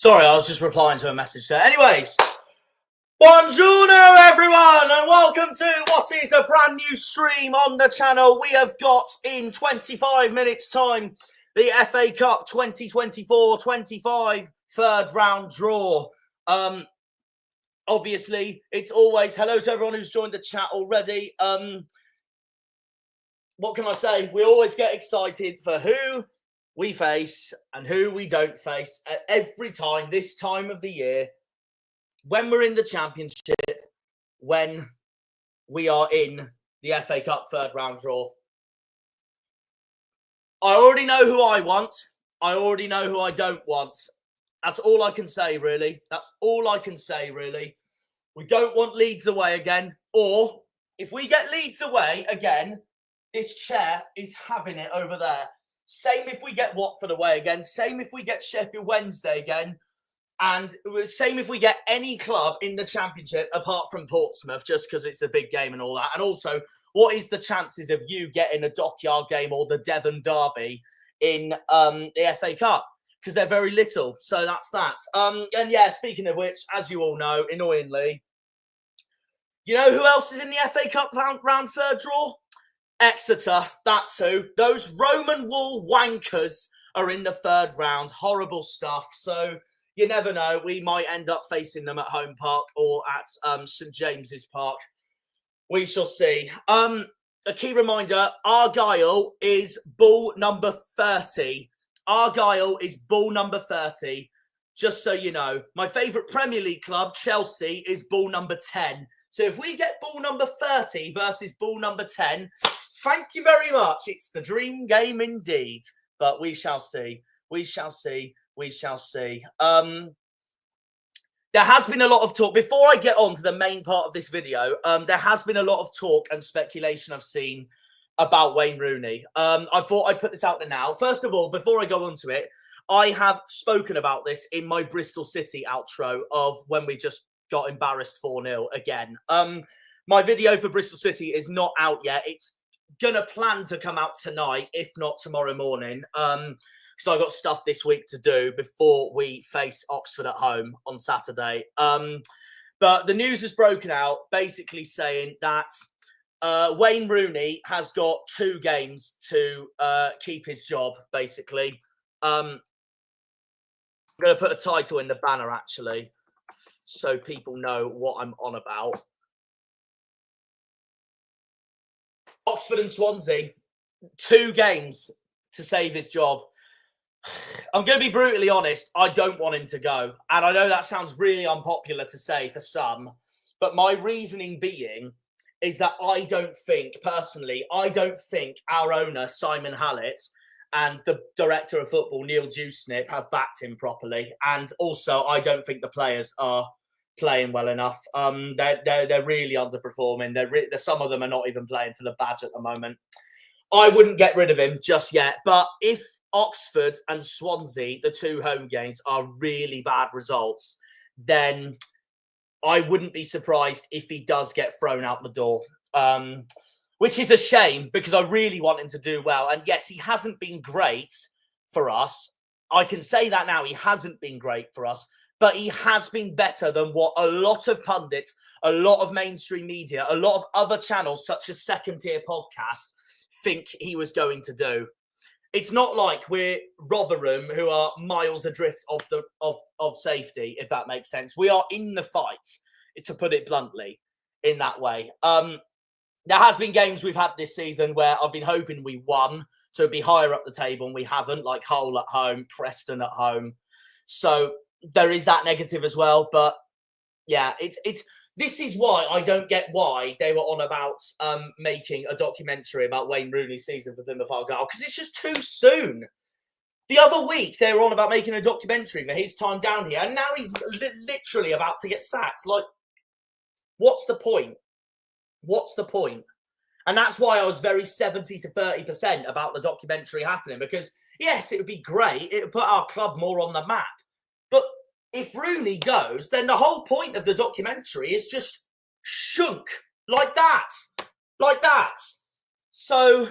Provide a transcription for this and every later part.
Sorry, I was just replying to a message there. Anyways, buongiorno everyone and welcome to what is a brand new stream on the channel. We have got in 25 minutes time the FA Cup 2024-25 third round draw. Obviously, it's always hello to everyone who's joined the chat already. What can I say? We always get excited for who we face and who we don't face at every time, this time of the year, when we're in the Championship, when we are in the FA Cup third round draw. I already know who I want. I already know who I don't want. That's all I can say, really. That's all I can say, really. We don't want Leeds away again. Or, if we get Leeds away again, this chair is having it over there. Same if we get Watford away again. Same if we get Sheffield Wednesday again. And same if we get any club in the Championship apart from Portsmouth, just because it's a big game and all that. And also, what is the chances of you getting a Dockyard game or the Devon Derby in the FA Cup? Because they're very little. So that's that. And yeah, speaking of which, as you all know, annoyingly, you know who else is in the FA Cup round third draw? Exeter, that's who. Those Roman wool wankers are in the third round. Horrible stuff. So you never know. We might end up facing them at Home Park or at St James's Park. We shall see. A key reminder, Argyle is ball number 30. Argyle is ball number 30. Just so you know. My favourite Premier League club, Chelsea, is ball number 10. So if we get ball number 30 versus ball number 10, thank you very much. It's the dream game indeed. But we shall see. We shall see. We shall see. There has been a lot of talk. Before I get on to the main part of this video, there has been a lot of talk and speculation I've seen about Wayne Rooney. I thought I'd put this out there now. First of all, before I go on to it, I have spoken about this in my Bristol City outro of when we just got embarrassed 4-0 again. My video for Bristol City is not out yet. It's going to plan to come out tonight, if not tomorrow morning. Because I've got stuff this week to do before we face Oxford at home on Saturday. But the news has broken out basically saying that Wayne Rooney has got 2 games to keep his job, basically. I'm going to put a title in the banner, actually, so people know what I'm on about. Oxford and Swansea, 2 games to save his job. I'm going to be brutally honest, I don't want him to go. And I know that sounds really unpopular to say for some, but my reasoning being is that I don't think our owner, Simon Hallett, and the director of football, Neil Dewsnip, have backed him properly. And also, I don't think the players are playing well enough. They're really underperforming. Some of them are not even playing for the badge at the moment. I wouldn't get rid of him just yet. But if Oxford and Swansea, the 2 home games, are really bad results, then I wouldn't be surprised if he does get thrown out the door. Which is a shame because I really want him to do well. And yes, he hasn't been great for us. I can say that now. He hasn't been great for us. But he has been better than what a lot of pundits, a lot of mainstream media, a lot of other channels such as Second Tier Podcast think he was going to do. It's not like we're Rotherham, who are miles adrift of safety, if that makes sense. We are in the fight, to put it bluntly, in that way. There has been games we've had this season where I've been hoping we won, so it'd be higher up the table, and we haven't, like Hull at home, Preston at home. So there is that negative as well. But yeah, this is why I don't get why they were on about making a documentary about Wayne Rooney's season for Plymouth Argyle, because it's just too soon. The other week, they were on about making a documentary for his time down here, and now he's literally about to get sacked. Like, what's the point? What's the point? And that's why I was very 70 to 30% about the documentary happening, because, yes, it would be great. It would put our club more on the map. But if Rooney goes, then the whole point of the documentary is just shunk like that. Like that. So,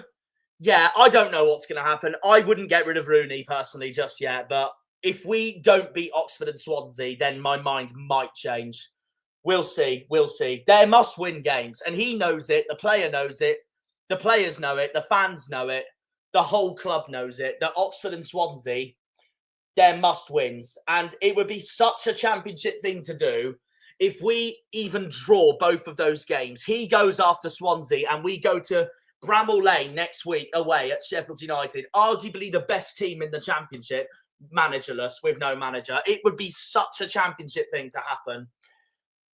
yeah, I don't know what's going to happen. I wouldn't get rid of Rooney personally just yet, but if we don't beat Oxford and Swansea, then my mind might change. We'll see. We'll see. They must win games. And he knows it. The player knows it. The players know it. The fans know it. The whole club knows it. That Oxford and Swansea, they're must-wins. And it would be such a championship thing to do if we even draw both of those games. He goes after Swansea and we go to Bramall Lane next week away at Sheffield United. Arguably the best team in the championship, managerless, with no manager. It would be such a championship thing to happen.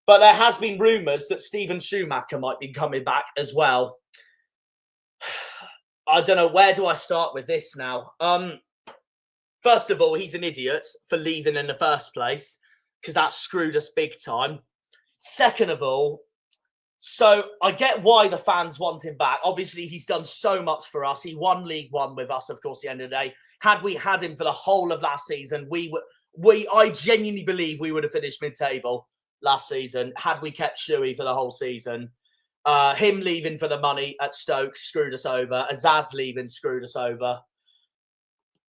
But there has been rumours that Steven Schumacher might be coming back as well. I don't know, where do I start with this now? First of all, he's an idiot for leaving in the first place, because that screwed us big time. Second of all, so I get why the fans want him back. Obviously, he's done so much for us. He won League One with us, of course, at the end of the day. Had we had him for the whole of last season, I genuinely believe we would have finished mid-table last season had we kept Shuey for the whole season. Him leaving for the money at Stoke screwed us over. Azaz leaving screwed us over.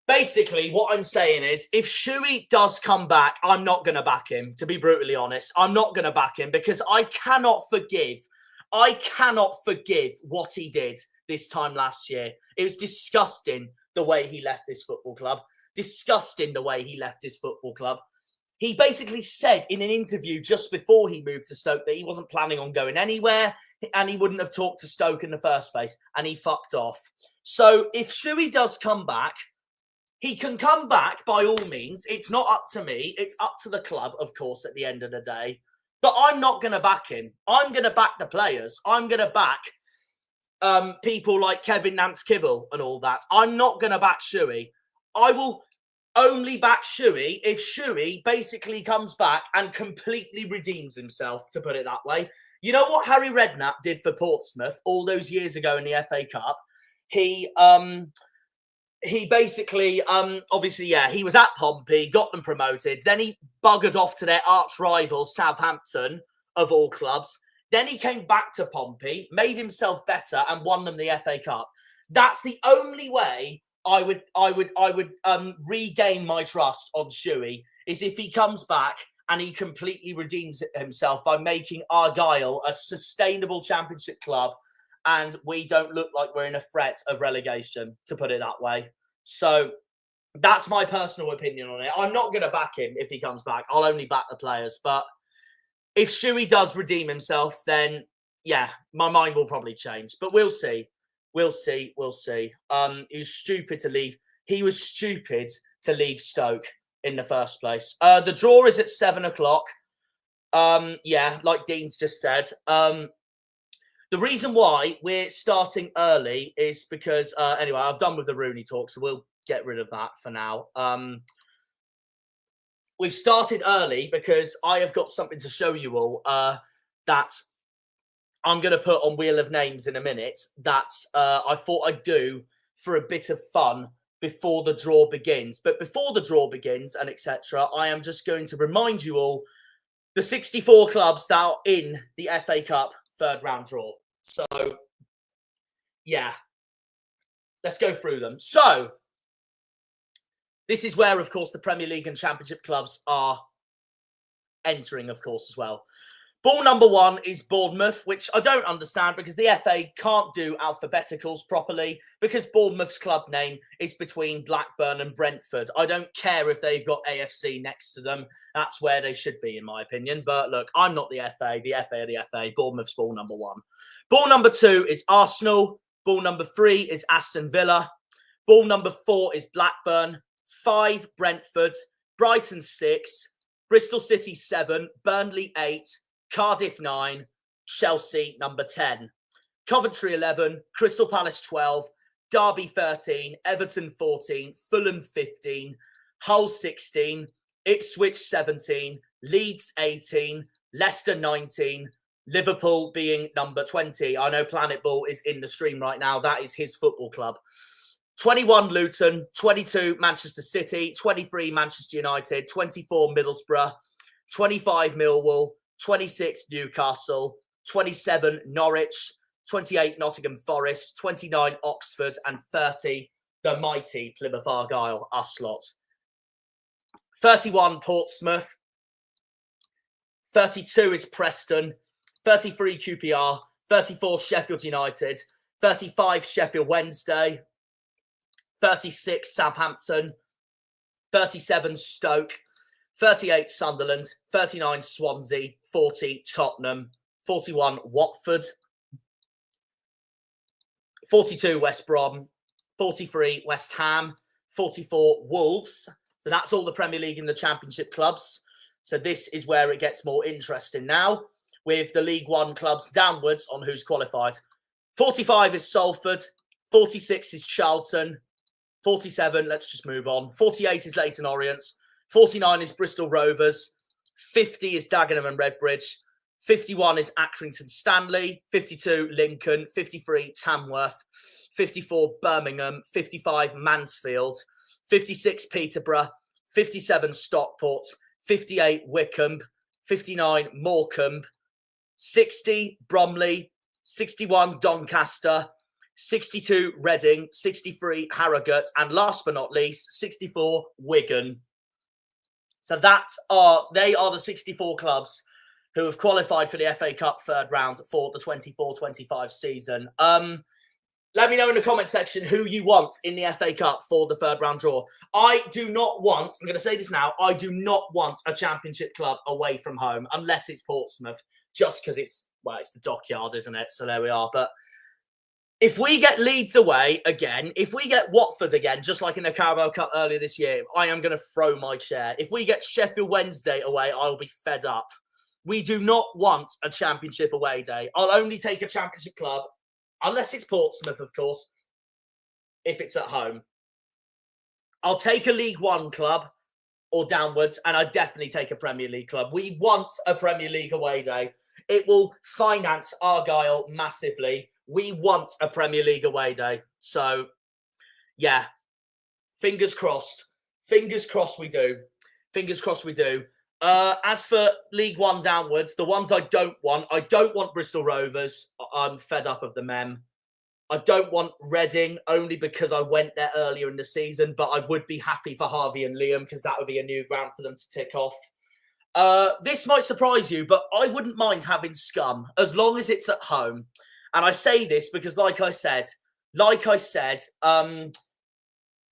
Basically, what I'm saying is, if Shuey does come back, I'm not going to back him, to be brutally honest. I'm not going to back him because I cannot forgive what he did this time last year. It was disgusting the way he left this football club. Disgusting the way he left his football club. He basically said in an interview just before he moved to Stoke that he wasn't planning on going anywhere and he wouldn't have talked to Stoke in the first place, and he fucked off. So if Shuey does come back, he can come back by all means. It's not up to me. It's up to the club, of course, at the end of the day. But I'm not going to back him. I'm going to back the players. I'm going to back people like Kevin Nance-Kivell and all that. I'm not going to back Shuey. I will only back Shuey if Shuey basically comes back and completely redeems himself, to put it that way. You know what Harry Redknapp did for Portsmouth all those years ago in the FA Cup? He basically, obviously, yeah, he was at Pompey, got them promoted. Then he buggered off to their arch rivals, Southampton, of all clubs. Then he came back to Pompey, made himself better, and won them the FA Cup. That's the only way I would regain my trust on Shuey, is if he comes back and he completely redeems himself by making Argyle a sustainable championship club, and we don't look like we're in a threat of relegation, to put it that way. So that's my personal opinion on it. I'm not going to back him if he comes back. I'll only back the players. But if Shuey does redeem himself, then, yeah, my mind will probably change. But we'll see. We'll see. We'll see. He was stupid to leave. He was stupid to leave Stoke in the first place. The draw is at 7 o'clock. Yeah, like Dean's just said. The reason why we're starting early is because, anyway, I've done with the Rooney talk, so we'll get rid of that for now. We've started early because I have got something to show you all that I'm going to put on Wheel of Names in a minute that I thought I'd do for a bit of fun before the draw begins. But before the draw begins and etc., I am just going to remind you all the 64 clubs that are in the FA Cup third round draw. So, yeah, let's go through them. So, this is where, of course, the Premier League and Championship clubs are entering, of course, as well. Ball number 1 is Bournemouth, which I don't understand because the FA can't do alphabeticals properly because Bournemouth's club name is between Blackburn and Brentford. I don't care if they've got AFC next to them. That's where they should be, in my opinion. But look, I'm not the FA. The FA are the FA. Bournemouth's ball number 1. Ball number 2 is Arsenal. Ball number 3 is Aston Villa. Ball number 4 is Blackburn. 5, Brentford. Brighton 6. Bristol City 7. Burnley 8. Cardiff 9, Chelsea number 10, Coventry 11, Crystal Palace 12, Derby 13, Everton 14, Fulham 15, Hull 16, Ipswich 17, Leeds 18, Leicester 19, Liverpool being number 20. I know Planet Ball is in the stream right now. That is his football club. 21 Luton, 22 Manchester City, 23 Manchester United, 24 Middlesbrough, 25 Millwall, 26 Newcastle, 27 Norwich, 28 Nottingham Forest, 29 Oxford, and 30 the mighty Plymouth Argyle, us lot. 31, Portsmouth. 32 is Preston. 33, QPR. 34, Sheffield United. 35, Sheffield Wednesday. 36, Southampton. 37, Stoke. 38, Sunderland. 39, Swansea. 40, Tottenham. 41, Watford. 42, West Brom. 43, West Ham. 44, Wolves. So that's all the Premier League and the Championship clubs. So this is where it gets more interesting now, with the League One clubs downwards on who's qualified. 45 is Salford. 46 is Charlton. 47, let's just move on. 48 is Leyton Orient. 49 is Bristol Rovers. 50 is Dagenham and Redbridge. 51 is Accrington Stanley. 52, Lincoln. 53, Tamworth. 54, Birmingham. 55, Mansfield. 56, Peterborough. 57, Stockport. 58, Wickham. 59, Morecambe. 60, Bromley. 61, Doncaster. 62, Reading. 63, Harrogate. And last but not least, 64, Wigan. So they are the 64 clubs who have qualified for the FA Cup third round for the 24-25 season. Let me know in the comment section who you want in the FA Cup for the third round draw. I do not want, I'm going to say this now, I do not want a Championship club away from home unless it's Portsmouth, just because it's the Dockyard, isn't it? So there we are. But if we get Leeds away again, if we get Watford again, just like in the Carabao Cup earlier this year, I am going to throw my chair. If we get Sheffield Wednesday away, I'll be fed up. We do not want a Championship away day. I'll only take a Championship club, unless it's Portsmouth, of course, if it's at home. I'll take a League One club or downwards, and I definitely take a Premier League club. We want a Premier League away day. It will finance Argyle massively. We want a Premier League away day. So, yeah, fingers crossed. Fingers crossed we do. Fingers crossed we do. As for League One downwards, the ones I don't want Bristol Rovers. I'm fed up of the mem. I don't want Reading, only because I went there earlier in the season, but I would be happy for Harvey and Liam because that would be a new ground for them to tick off. This might surprise you, but I wouldn't mind having Scum as long as it's at home. And I say this because, like I said,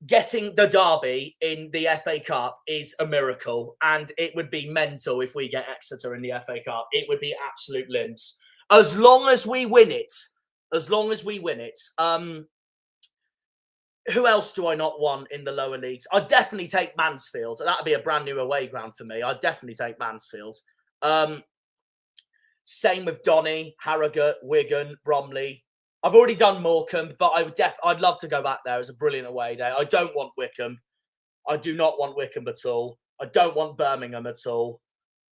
getting the derby in the FA Cup is a miracle, and it would be mental if we get Exeter in the FA Cup. It would be absolute limbs. As long as we win it. Who else do I not want in the lower leagues? I'd definitely take Mansfield. That'd be a brand new away ground for me. I'd definitely take Mansfield. Same with Donny, Harrogate, Wigan, Bromley. I've already done Morecambe, but I'd love to go back there. It's a brilliant away day. I don't want Wickham. I do not want Wickham at all. I don't want Birmingham at all.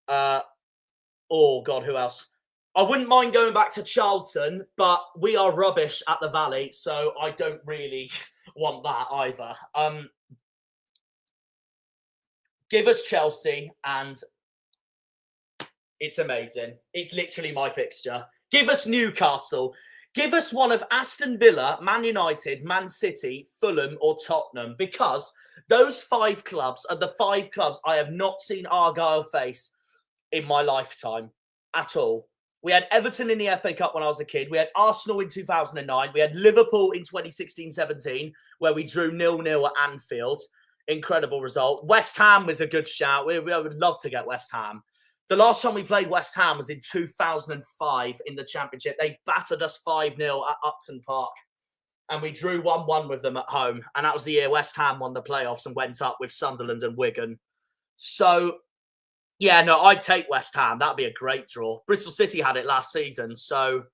Oh, God, who else? I wouldn't mind going back to Charlton, but we are rubbish at the Valley, so I don't really want that either. Give us Chelsea, and it's amazing. It's literally my fixture. Give us Newcastle. Give us one of Aston Villa, Man United, Man City, Fulham, or Tottenham, because those 5 clubs are the 5 clubs I have not seen Argyle face in my lifetime at all. We had Everton in the FA Cup when I was a kid. We had Arsenal in 2009. We had Liverpool in 2016-17, where we drew 0-0 at Anfield. Incredible result. West Ham was a good shout. We would love to get West Ham. The last time we played West Ham was in 2005 in the Championship. They battered us 5-0 at Upton Park. And we drew 1-1 with them at home. And that was the year West Ham won the playoffs and went up with Sunderland and Wigan. So, yeah, no, I'd take West Ham. That'd be a great draw. Bristol City had it last season. So,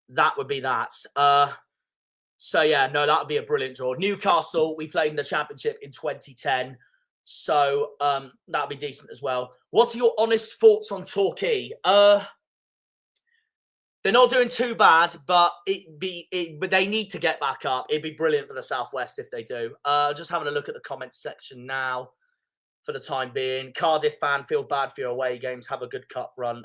that would be that. So, yeah, no, that would be a brilliant draw. Newcastle, we played in the Championship in 2010. So that'd be decent as well. What's your honest thoughts on Torquay? They're not doing too bad, but but they need to get back up. It'd be brilliant for the Southwest if they do. Just having a look at the comments section now for the time being. Cardiff fan, feel bad for your away games. Have a good cup run.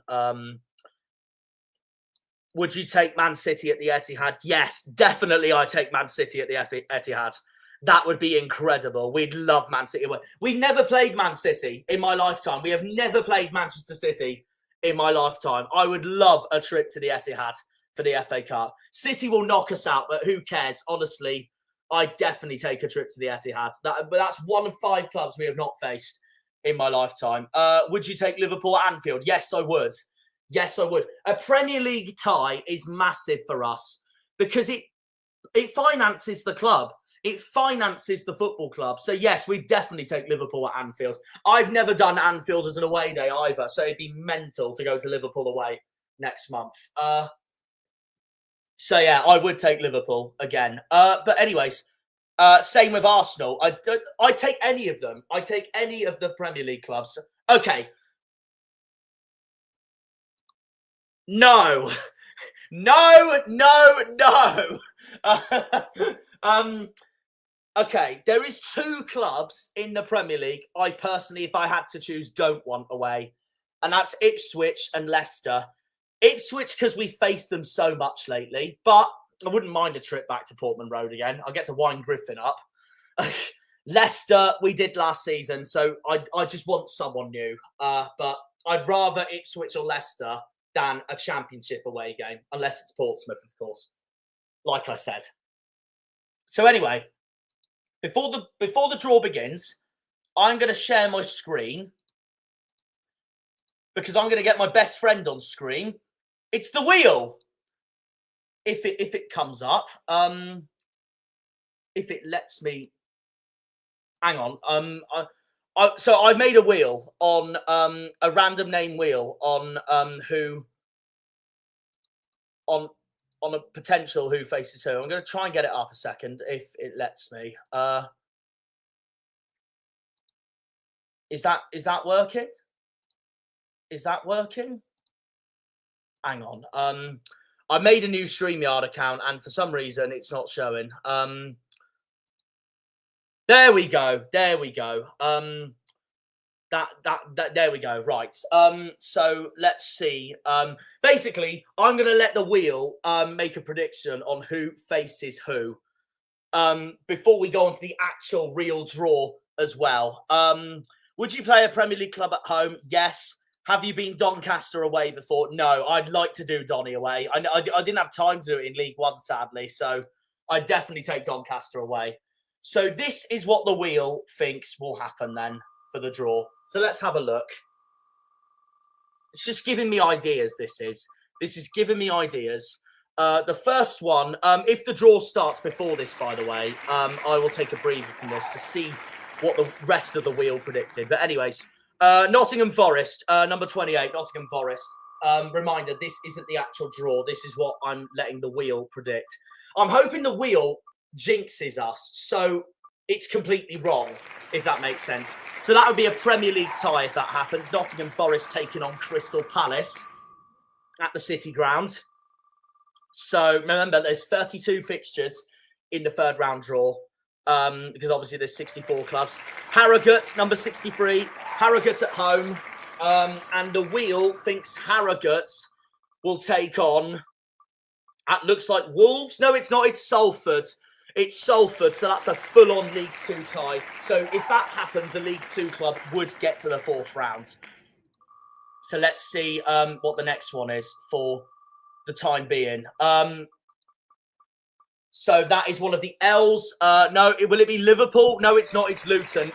Would you take Man City at the Etihad? Yes, definitely I take Man City at the Etihad. That would be incredible. We'd love Man City away. We've never played Man City in my lifetime. We have never played Manchester City in my lifetime. I would love a trip to the Etihad for the FA Cup. City will knock us out, but who cares? Honestly, I'd definitely take a trip to the Etihad. But that's one of 5 clubs we have not faced in my lifetime. Would you take Liverpool at Anfield? Yes, I would. Yes, I would. A Premier League tie is massive for us because it finances the club. It finances the football club. So, yes, we definitely take Liverpool at Anfield. I've never done Anfield as an away day either, so it'd be mental to go to Liverpool away next month. So, yeah, I would take Liverpool again. But anyways, same with Arsenal. I take any of them. I take any of the Premier League clubs. Okay. No. No. Okay, there is 2 clubs in the Premier League I personally, if I had to choose, don't want away. And that's Ipswich and Leicester. Ipswich, because we faced them so much lately. But I wouldn't mind a trip back to Portman Road again. I'll get to wind Griffin up. Leicester, we did last season. So I just want someone new. But I'd rather Ipswich or Leicester than a championship away game. Unless it's Portsmouth, of course. Like I said. So anyway. Before the draw begins, I'm going to share my screen because I'm going to get my best friend on screen. It's the wheel. If it comes up, if it lets me, hang on. So I made a wheel on a random name wheel on on a potential who faces who. I'm going to try and get it up a second if it lets me. Is that working? Is that working? Hang on. I made a new StreamYard account and for some reason it's not showing. There we go. There we go. There we go. Right. So let's see. Basically, I'm going to let the wheel make a prediction on who faces who before we go on to the actual real draw as well. Would you play a Premier League club at home? Yes. Have you been Doncaster away before? No. I'd like to do Donny away. I didn't have time to do it in League One, sadly. So I'd definitely take Doncaster away. So this is what the wheel thinks will happen then for the draw. So let's have a look. It's just giving me ideas, this is. This is giving me ideas. The first one, if the draw starts before this, by the way, I will take a breather from this to see what the rest of the wheel predicted. But anyways, Nottingham Forest, number 28, Nottingham Forest. Reminder, this isn't the actual draw. This is what I'm letting the wheel predict. I'm hoping the wheel jinxes us, so it's completely wrong, if that makes sense. So that would be a Premier League tie if that happens. Nottingham Forest taking on Crystal Palace at the City Ground. So remember, there's 32 fixtures in the 3rd round draw because obviously there's 64 clubs. Harrogate, number 63. Harrogate at home. And the wheel thinks Harrogate will take on, it looks like Wolves. No, it's not. It's Salford. It's Salford, so that's a full-on League 2 tie. So if that happens, a League 2 club would get to the 4th round. So let's see what the next one is for the time being. So that is one of the L's. No, will it be Liverpool? No, it's not. It's Luton.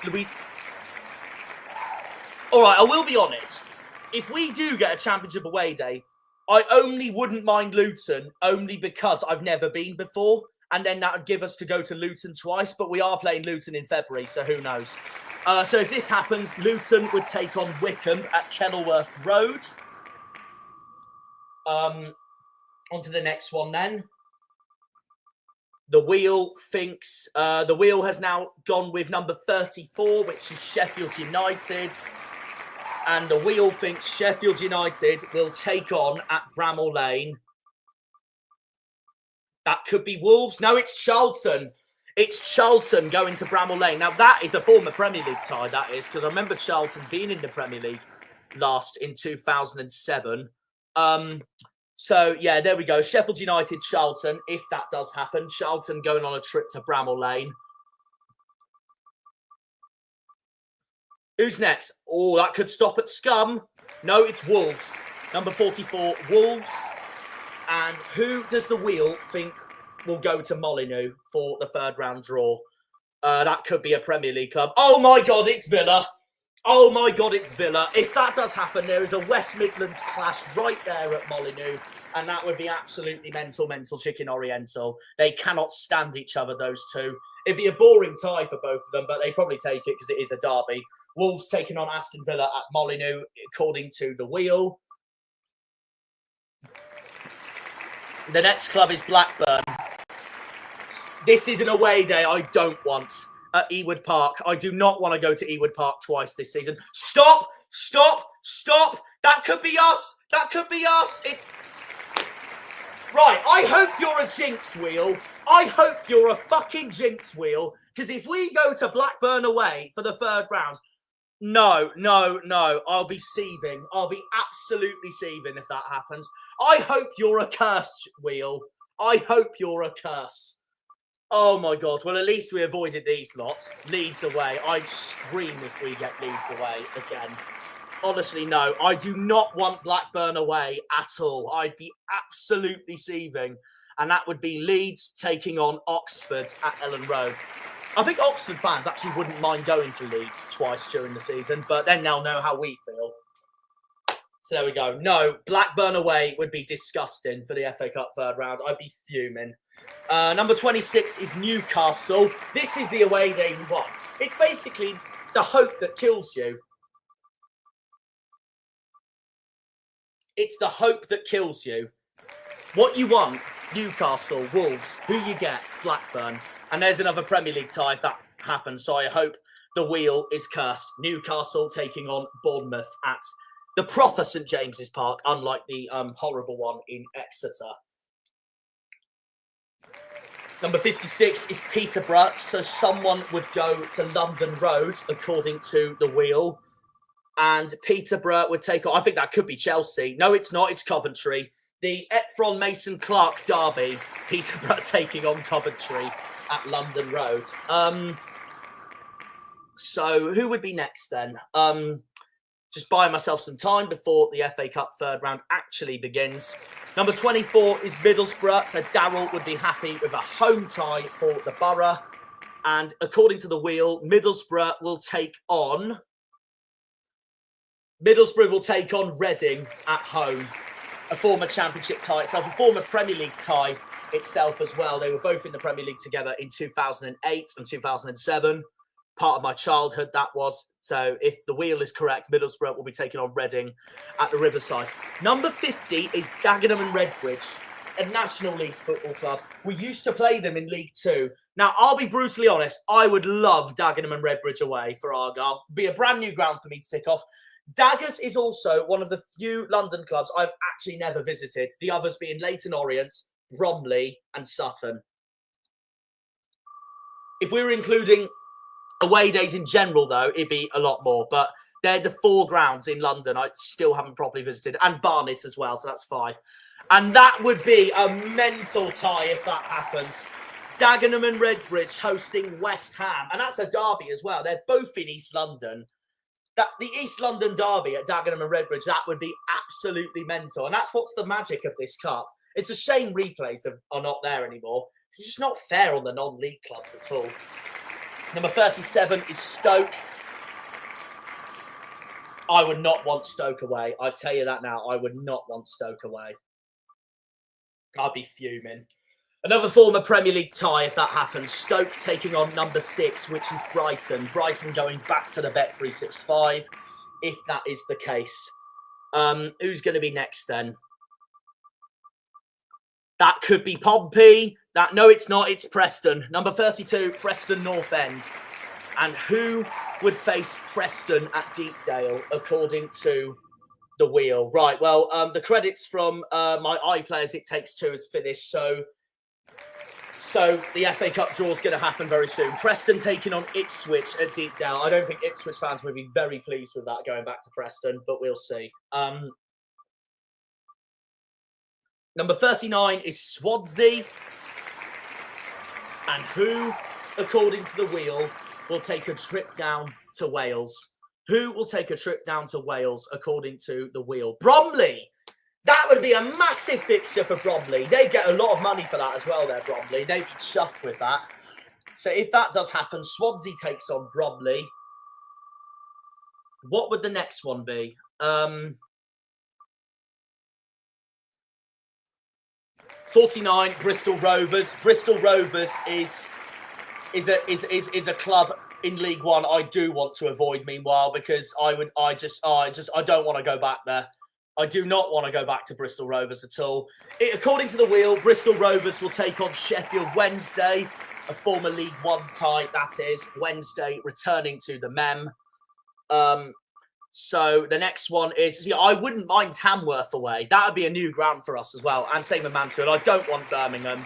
All right, I will be honest. If we do get a championship away day, I only wouldn't mind Luton only because I've never been before. And then that would give us to go to Luton twice. But we are playing Luton in February, so who knows? So if this happens, Luton would take on Wickham at Kenilworth Road. On to the next one then. The wheel thinks... the wheel has now gone with number 34, which is Sheffield United. And the wheel thinks Sheffield United will take on at Bramall Lane. That could be Wolves. No, it's Charlton. It's Charlton going to Bramall Lane. Now, that is a former Premier League tie, that is, because I remember Charlton being in the Premier League last in 2007. So, yeah, there we go. Sheffield United, Charlton, if that does happen. Charlton going on a trip to Bramall Lane. Who's next? Oh, that could stop at Scum. No, it's Wolves. Number 44, Wolves. And who does the wheel think will go to Molineux for the third round draw? That could be a Premier League club. Oh my God, it's Villa. Oh my God, it's Villa. If that does happen, there is a West Midlands clash right there at Molineux. And that would be absolutely mental chicken oriental. They cannot stand each other, those two. It'd be a boring tie for both of them, but they probably take it because it is a derby. Wolves taking on Aston Villa at Molineux, according to the wheel. The next club is Blackburn. This is an away day I don't want at Ewood Park. I do not want to go to Ewood Park twice this season. Stop! Stop! Stop! That could be us! That could be us! It's... Right, I hope you're a jinx wheel. I hope you're a fucking jinx wheel. Because if we go to Blackburn away for the third round, no. I'll be seething. I'll be absolutely seething if that happens. I hope you're a curse wheel. I hope you're a curse. Oh my God. Well, at least we avoided these lots. Leeds away. I'd scream if we get Leeds away again. Honestly, no. I do not want Blackburn away at all. I'd be absolutely seething. And that would be Leeds taking on Oxford at Ellen Road. I think Oxford fans actually wouldn't mind going to Leeds twice during the season, but then they'll know how we feel. So there we go. No, Blackburn away would be disgusting for the FA Cup third round. I'd be fuming. Number 26 is Newcastle. This is the away day we want. It's basically the hope that kills you. It's the hope that kills you. What you want, Newcastle, Wolves. Who you get, Blackburn. And there's another Premier League tie if that happens. So I hope the wheel is cursed. Newcastle taking on Bournemouth at the proper St James's Park, unlike the horrible one in Exeter. Number 56 is Peterborough. So someone would go to London Road, according to the wheel. And Peterborough would take on, I think that could be Chelsea. No, it's not. It's Coventry. The Ephrón Mason Clark derby. Peterborough taking on Coventry at London Road. So who would be next then? Just buying myself some time before the FA Cup third round actually begins. Number 24 is Middlesbrough. So Darryl would be happy with a home tie for the Borough. And according to the wheel, Middlesbrough will take on Reading at home. A former Championship tie itself, a former Premier League tie itself as well. They were both in the Premier League together in 2008 and 2007. Part of my childhood, that was. So if the wheel is correct, Middlesbrough will be taking on Reading at the Riverside. Number 50 is Dagenham and Redbridge, a National League football club. We used to play them in League Two. Now, I'll be brutally honest, I would love Dagenham and Redbridge away for Argyle. It'd be a brand new ground for me to tick off. Daggers is also one of the few London clubs I've actually never visited, the others being Leyton Orient, Bromley and Sutton. If we were including away days in general, though, it'd be a lot more. But they're the 4 grounds in London I still haven't properly visited, and Barnet as well, so that's 5. And that would be a mental tie if that happens. Dagenham and Redbridge hosting West Ham, and that's a derby as well. They're both in East London. The East London derby at Dagenham and Redbridge, that would be absolutely mental. And that's what's the magic of this cup. It's a shame replays are not there anymore. It's just not fair on the non-league clubs at all. Number 37 is Stoke. I would not want Stoke away. I tell you that now. I would not want Stoke away. I'd be fuming. Another former Premier League tie if that happens. Stoke taking on number 6, which is Brighton. Brighton going back to the Bet365 if that is the case. Who's going to be next then? That could be Pompey. No, it's not. It's Preston. Number 32, Preston North End. And who would face Preston at Deepdale according to the wheel? Right, well, the credits from my iPlayers It Takes Two is finished, So the FA Cup draw is going to happen very soon. Preston taking on Ipswich at Deepdale. I don't think Ipswich fans will be very pleased with that going back to Preston, but we'll see. Number 39 is Swansea. And who, according to the wheel, will take a trip down to Wales? Who will take a trip down to Wales, according to the wheel? Bromley. That would be a massive fixture for Bromley. They get a lot of money for that as well there, Bromley. They'd be chuffed with that. So if that does happen, Swansea takes on Bromley. What would the next one be? 49, Bristol Rovers. Bristol Rovers is a club in League One I do want to avoid, meanwhile, because I don't want to go back there. I do not want to go back to Bristol Rovers at all. According to the wheel, Bristol Rovers will take on Sheffield Wednesday, a former League One tie, that is. Wednesday returning to the Mem. So the next one is, I wouldn't mind Tamworth away. That would be a new ground for us as well. And same with Mansfield. I don't want Birmingham.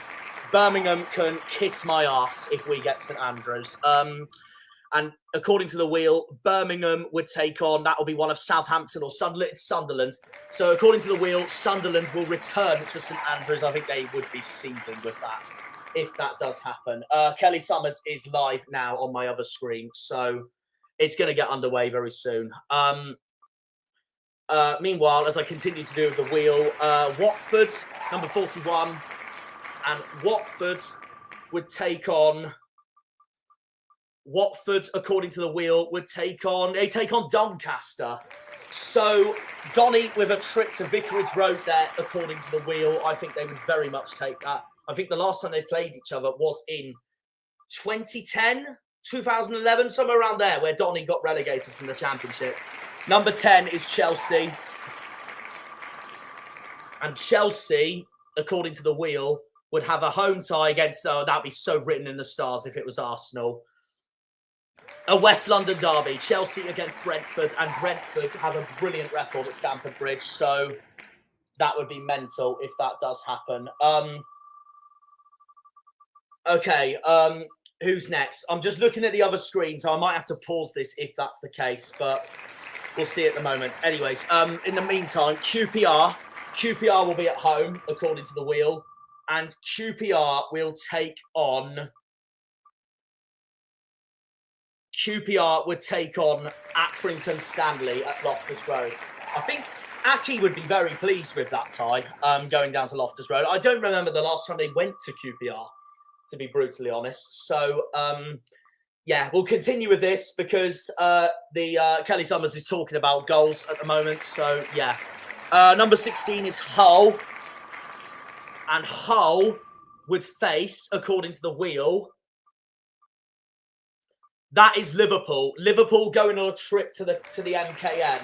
Birmingham can kiss my arse if we get St Andrews. And according to the wheel, Birmingham would take on, that will be one of Southampton or Sunderland. It's Sunderland. So according to the wheel, Sunderland will return to St Andrews. I think they would be seething with that, if that does happen. Kelly Summers is live now on my other screen. So it's going to get underway very soon. Meanwhile, as I continue to do with the wheel, Watford, number 41, and Watford would take on... Watford, according to the wheel, would take on Doncaster. So Donny with a trip to Vicarage Road there, according to the wheel. I think they would very much take that. I think the last time they played each other was in 2010, 2011, somewhere around there, where Donny got relegated from the Championship. Number 10 is Chelsea. And Chelsea, according to the wheel, would have a home tie against, that would be so written in the stars if it was Arsenal. A West London derby, Chelsea against Brentford, and Brentford have a brilliant record at Stamford Bridge, so that would be mental if that does happen. Okay, who's next? I'm just looking at the other screen, so I might have to pause this if that's the case, but we'll see at the moment. Anyways, in the meantime, QPR will be at home, according to the wheel, and QPR will take on... QPR would take on Accrington Stanley at Loftus Road. I think Aki would be very pleased with that tie, going down to Loftus Road. I don't remember the last time they went to QPR, to be brutally honest. So, yeah, we'll continue with this because Kelly Summers is talking about goals at the moment. So, yeah. Number 16 is Hull. And Hull would face, according to the wheel... That is Liverpool. Liverpool going on a trip to the MKN.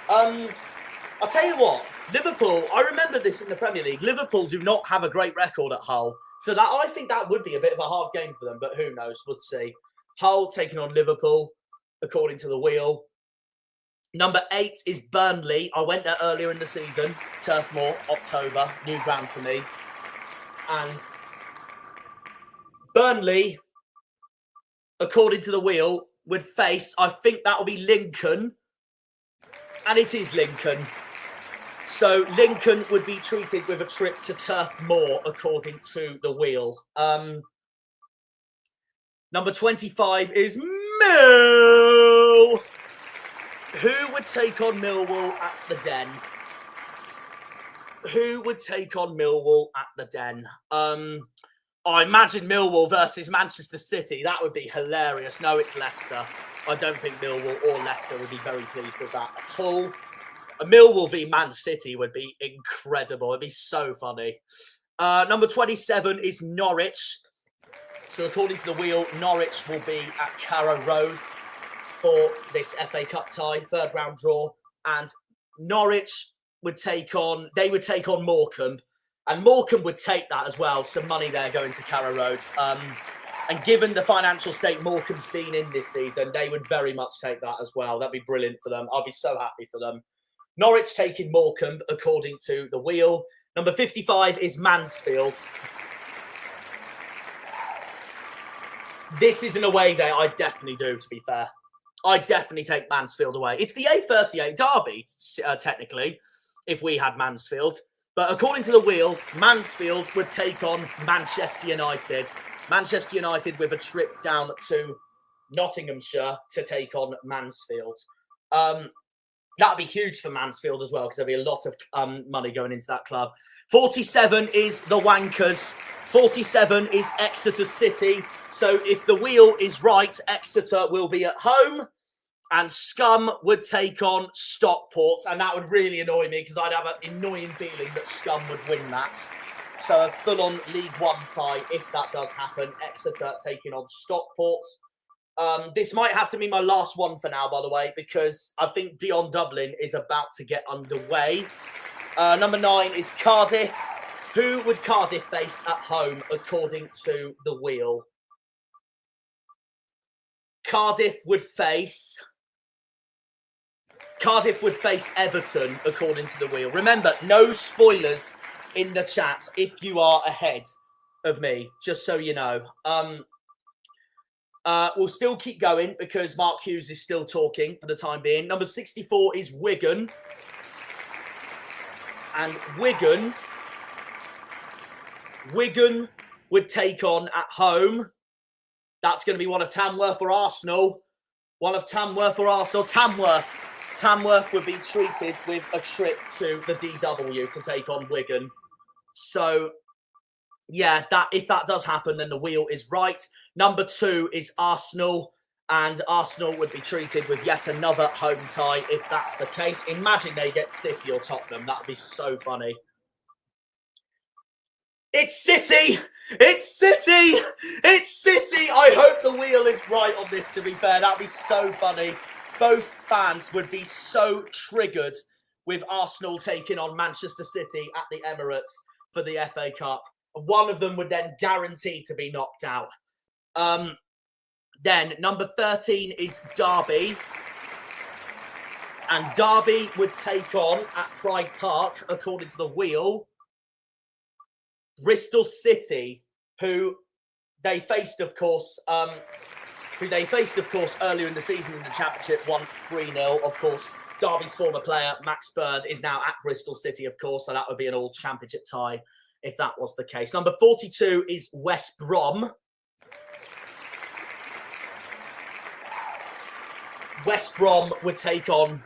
I'll tell you what, Liverpool, I remember this in the Premier League. Liverpool do not have a great record at Hull. So that I think that would be a bit of a hard game for them, but who knows? We'll see. Hull taking on Liverpool, according to the wheel. Number 8 is Burnley. I went there earlier in the season. Turf Moor, October. New ground for me. And Burnley... according to the wheel, would face, I think that will be Lincoln. And it is Lincoln. So Lincoln would be treated with a trip to Turf Moor, according to the wheel. Number 25 is Mill. Who would take on Millwall at the Den? Who would take on Millwall at the Den? I imagine Millwall versus Manchester City. That would be hilarious. No, it's Leicester. I don't think Millwall or Leicester would be very pleased with that at all. A Millwall v Man City would be incredible. It'd be so funny. Number 27 is Norwich. So according to the wheel, Norwich will be at Carrow Road for this FA Cup tie, third round draw. And Norwich would take on Morecambe. And Morecambe would take that as well. Some money there going to Carrow Road. And given the financial state Morecambe's been in this season, they would very much take that as well. That'd be brilliant for them. I'll be so happy for them. Norwich taking Morecambe, according to the wheel. Number 55 is Mansfield. This is an away day I definitely do, to be fair. I definitely take Mansfield away. It's the A38 derby, technically, if we had Mansfield. But according to the wheel, Mansfield would take on Manchester United. Manchester United with a trip down to Nottinghamshire to take on Mansfield. That'd be huge for Mansfield as well, because there'll be a lot of money going into that club. 47 is the Wankers. 47 is Exeter City. So if the wheel is right, Exeter will be at home and Scum would take on Stockport. And that would really annoy me because I'd have an annoying feeling that Scum would win that. So a full-on League One tie, if that does happen. Exeter taking on Stockport. This might have to be my last one for now, by the way, because I think Dion Dublin is about to get underway. Number 9 is Cardiff. Who would Cardiff face at home, according to the wheel? Cardiff would face Everton, according to the wheel. Remember, no spoilers in the chat if you are ahead of me, just so you know. We'll still keep going because Mark Hughes is still talking for the time being. Number 64 is Wigan. And Wigan would take on at home. That's going to be one of Tamworth or Arsenal. Tamworth would be treated with a trip to the DW to take on Wigan. So, yeah, if that does happen, then the wheel is right. Number 2 is Arsenal, and Arsenal would be treated with yet another home tie if that's the case. Imagine they get City or Tottenham. That would be so funny. It's City! It's City! It's City! I hope the wheel is right on this, to be fair. That would be so funny. Both fans would be so triggered with Arsenal taking on Manchester City at the Emirates for the FA Cup. One of them would then guarantee to be knocked out. Then number 13 is Derby. And Derby would take on, at Pride Park, according to the wheel, Bristol City, who they faced, of course, earlier in the season in the Championship, won 3-0. Of course, Derby's former player, Max Bird, is now at Bristol City, of course, so that would be an all-Championship tie if that was the case. Number 42 is West Brom. West Brom would take on...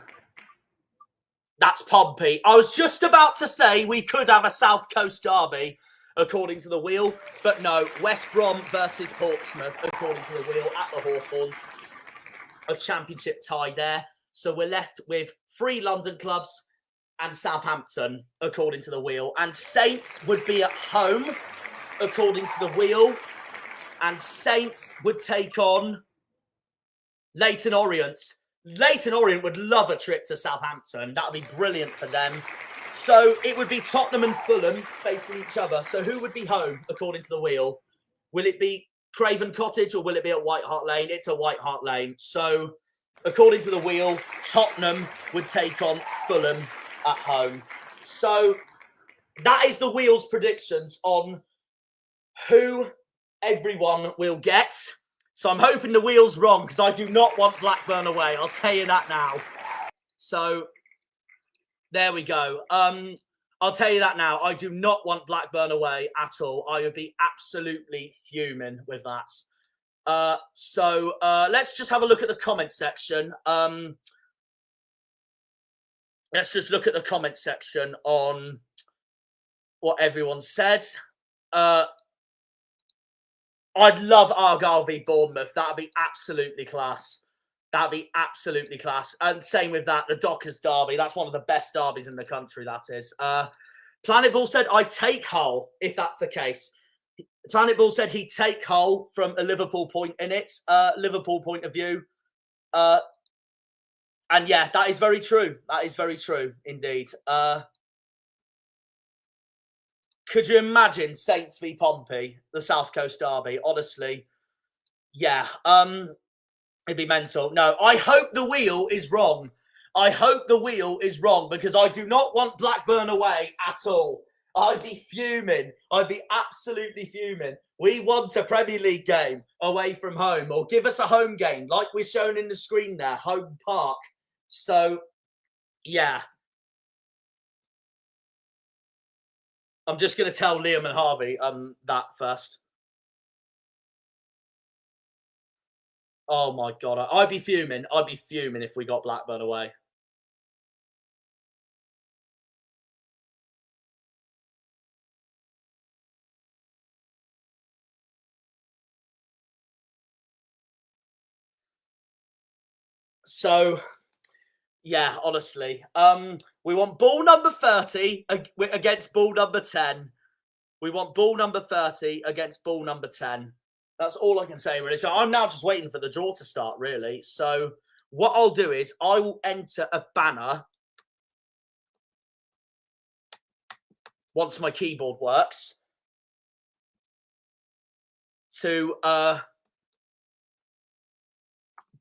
That's Pompey. I was just about to say we could have a South Coast derby, according to the wheel. But no, West Brom versus Portsmouth, according to the wheel, at the Hawthorns. A Championship tie there. So we're left with 3 London clubs and Southampton, according to the wheel. And Saints would be at home, according to the wheel. And Saints would take on Leyton Orient. Leyton Orient would love a trip to Southampton. That would be brilliant for them. So it would be Tottenham and Fulham facing each other. So who would be home, according to the wheel? Will it be Craven Cottage or will it be at White Hart Lane? It's a White Hart Lane. So according to the wheel, Tottenham would take on Fulham at home. So that is the wheel's predictions on who everyone will get. So I'm hoping the wheel's wrong because I do not want Blackburn away. I'll tell you that now. So there we go. I'll tell you that now. I do not want Blackburn away at all. I would be absolutely fuming with that. So let's just have a look at the comment section. Let's just look at the comment section on what everyone said. I'd love Argyle v Bournemouth. That'd be absolutely class. That'd be absolutely class. And same with that, the Dockers derby. That's one of the best derbies in the country, that is. Planet Bull said, I'd take Hull, if that's the case. Planet Bull said he'd take Hull from a Liverpool point in it. Liverpool point of view. And yeah, that is very true. That is very true, indeed. Could you imagine Saints v Pompey, the South Coast derby? Honestly, yeah. It'd be mental. No, I hope the wheel is wrong. I hope the wheel is wrong because I do not want Blackburn away at all. I'd be fuming. I'd be absolutely fuming. We want a Premier League game away from home, or give us a home game like we're shown in the screen there, Home Park. So, yeah. I'm just going to tell Liam and Harvey that first. Oh my God. I'd be fuming. I'd be fuming if we got Blackburn away. So, yeah, honestly. We want ball number 30 against ball number 10. We want ball number 30 against ball number 10. That's all I can say, really. So I'm now just waiting for the draw to start, really. So what I'll do is I will enter a banner once my keyboard works to